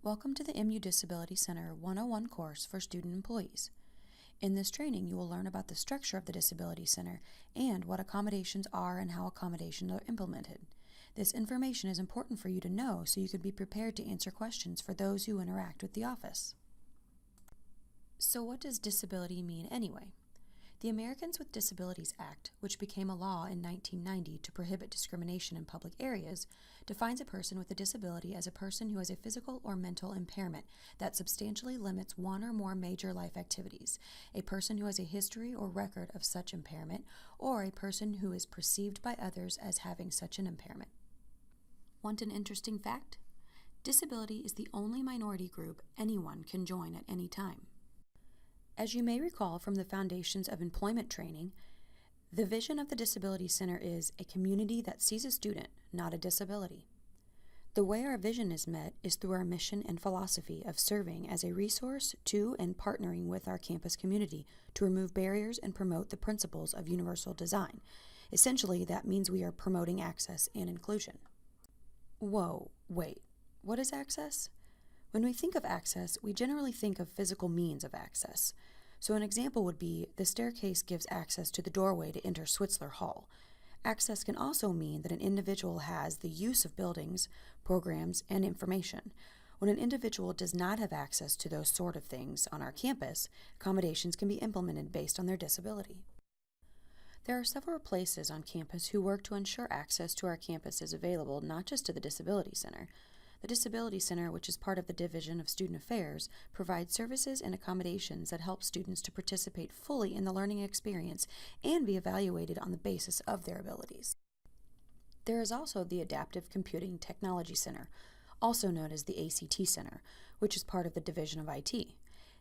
Welcome to the MU Disability Center 101 course for student employees. In this training, you will learn about the structure of the Disability Center and what accommodations are and how accommodations are implemented. This information is important for you to know so you can be prepared to answer questions for those who interact with the office. So what does disability mean anyway? The Americans with Disabilities Act, which became a law in 1990 to prohibit discrimination in public areas, defines a person with a disability as a person who has a physical or mental impairment that substantially limits one or more major life activities, a person who has a history or record of such impairment, or a person who is perceived by others as having such an impairment. Want an interesting fact? Disability is the only minority group anyone can join at any time. As you may recall from the Foundations of Employment training, the vision of the Disability Center is a community that sees a student, not a disability. The way our vision is met is through our mission and philosophy of serving as a resource to and partnering with our campus community to remove barriers and promote the principles of universal design. Essentially, that means we are promoting access and inclusion. Whoa, wait, what is access? When we think of access, we generally think of physical means of access. So an example would be the staircase gives access to the doorway to enter Switzler Hall. Access can also mean that an individual has the use of buildings, programs, and information. When an individual does not have access to those sort of things on our campus, accommodations can be implemented based on their disability. There are several places on campus who work to ensure access to our campus is available not just to the Disability Center. The Disability Center, which is part of the Division of Student Affairs, provides services and accommodations that help students to participate fully in the learning experience and be evaluated on the basis of their abilities. There is also the Adaptive Computing Technology Center, also known as the ACT Center, which is part of the Division of IT.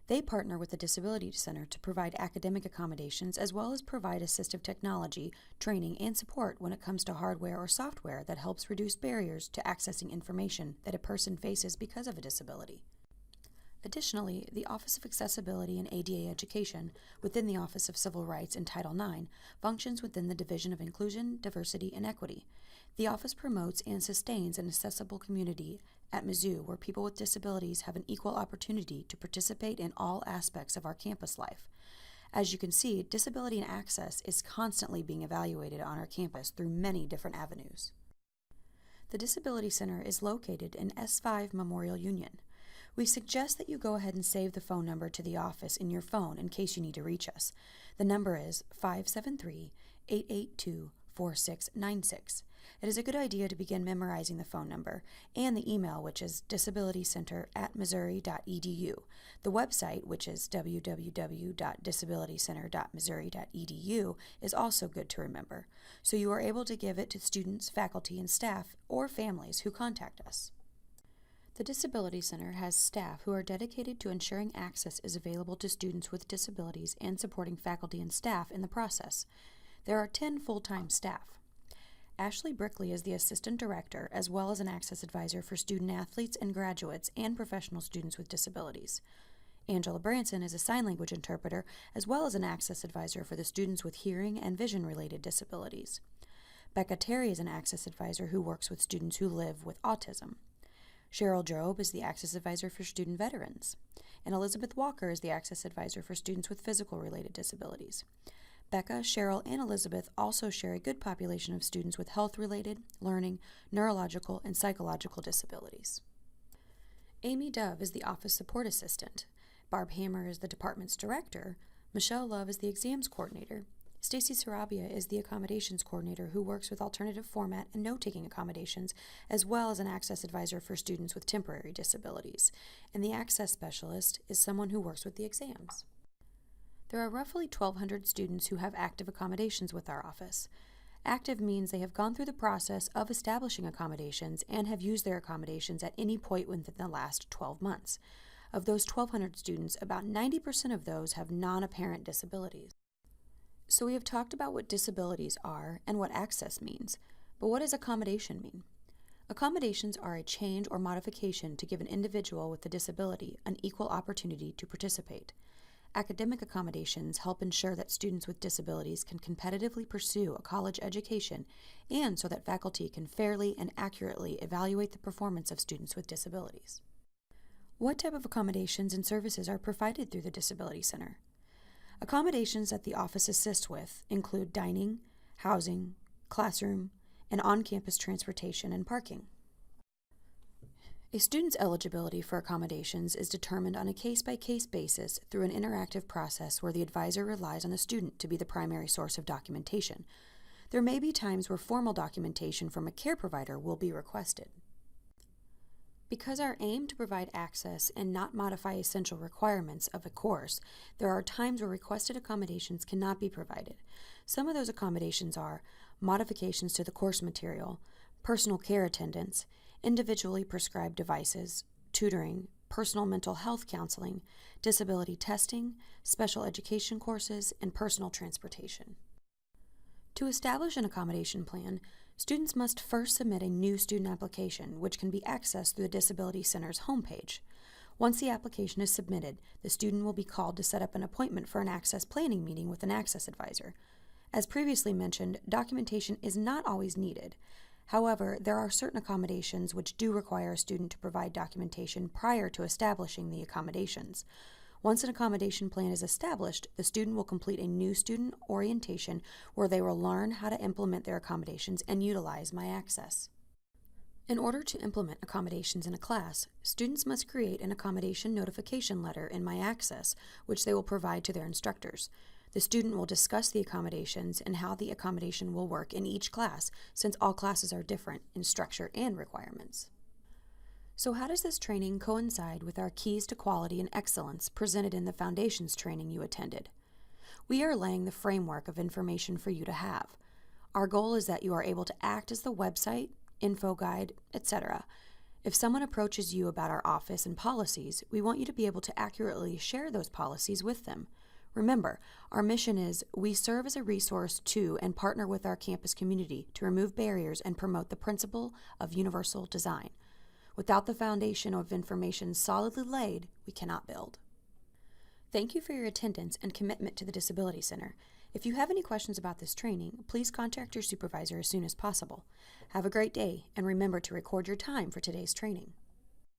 They partner with the Disability Center to provide academic accommodations as well as provide assistive technology, training, and support when it comes to hardware or software that helps reduce barriers to accessing information that a person faces because of a disability. Additionally, the Office of Accessibility and ADA Education, within the Office of Civil Rights and Title IX, functions within the Division of Inclusion, Diversity, and Equity. The office promotes and sustains an accessible community at Mizzou where people with disabilities have an equal opportunity to participate in all aspects of our campus life. As you can see, disability and access is constantly being evaluated on our campus through many different avenues. The Disability Center is located in S5 Memorial Union. We suggest that you go ahead and save the phone number to the office in your phone in case you need to reach us. The number is 573-882-4696. It is a good idea to begin memorizing the phone number and the email, which is disabilitycenter@missouri.edu. The website, which is www.disabilitycenter.missouri.edu, is also good to remember, so you are able to give it to students, faculty, and staff or families who contact us. The Disability Center has staff who are dedicated to ensuring access is available to students with disabilities and supporting faculty and staff in the process. There are 10 full-time staff. Ashley Brickley is the Assistant Director as well as an Access Advisor for student athletes and graduates and professional students with disabilities. Angela Branson is a sign language interpreter as well as an Access Advisor for the students with hearing and vision-related disabilities. Becca Terry is an Access Advisor who works with students who live with autism. Cheryl Drobe is the Access Advisor for student veterans. And Elizabeth Walker is the Access Advisor for students with physical-related disabilities. Becca, Cheryl, and Elizabeth also share a good population of students with health-related, learning, neurological, and psychological disabilities. Amy Dove is the Office Support Assistant. Barb Hammer is the Department's Director. Michelle Love is the Exams Coordinator. Stacy Sarabia is the Accommodations Coordinator who works with alternative format and note-taking accommodations, as well as an Access Advisor for students with temporary disabilities. And the Access Specialist is someone who works with the exams. There are roughly 1,200 students who have active accommodations with our office. Active means they have gone through the process of establishing accommodations and have used their accommodations at any point within the last 12 months. Of those 1,200 students, about 90% of those have non-apparent disabilities. So we have talked about what disabilities are and what access means, but what does accommodation mean? Accommodations are a change or modification to give an individual with a disability an equal opportunity to participate. Academic accommodations help ensure that students with disabilities can competitively pursue a college education and so that faculty can fairly and accurately evaluate the performance of students with disabilities. What type of accommodations and services are provided through the Disability Center? Accommodations that the office assists with include dining, housing, classroom, and on-campus transportation and parking. A student's eligibility for accommodations is determined on a case-by-case basis through an interactive process where the advisor relies on the student to be the primary source of documentation. There may be times where formal documentation from a care provider will be requested. Because our aim to provide access and not modify essential requirements of a course, there are times where requested accommodations cannot be provided. Some of those accommodations are modifications to the course material, personal care attendance, individually prescribed devices, tutoring, personal mental health counseling, disability testing, special education courses, and personal transportation. To establish an accommodation plan, students must first submit a new student application, which can be accessed through the Disability Center's homepage. Once the application is submitted, the student will be called to set up an appointment for an access planning meeting with an access advisor. As previously mentioned, documentation is not always needed. However, there are certain accommodations which do require a student to provide documentation prior to establishing the accommodations. Once an accommodation plan is established, the student will complete a new student orientation where they will learn how to implement their accommodations and utilize MyAccess. In order to implement accommodations in a class, students must create an accommodation notification letter in MyAccess, which they will provide to their instructors. The student will discuss the accommodations and how the accommodation will work in each class, since all classes are different in structure and requirements. So how does this training coincide with our Keys to Quality and Excellence presented in the Foundations training you attended? We are laying the framework of information for you to have. Our goal is that you are able to act as the website, info guide, etc. If someone approaches you about our office and policies, we want you to be able to accurately share those policies with them. Remember, our mission is we serve as a resource to and partner with our campus community to remove barriers and promote the principle of universal design. Without the foundation of information solidly laid, we cannot build. Thank you for your attendance and commitment to the Disability Center. If you have any questions about this training, please contact your supervisor as soon as possible. Have a great day, and remember to record your time for today's training.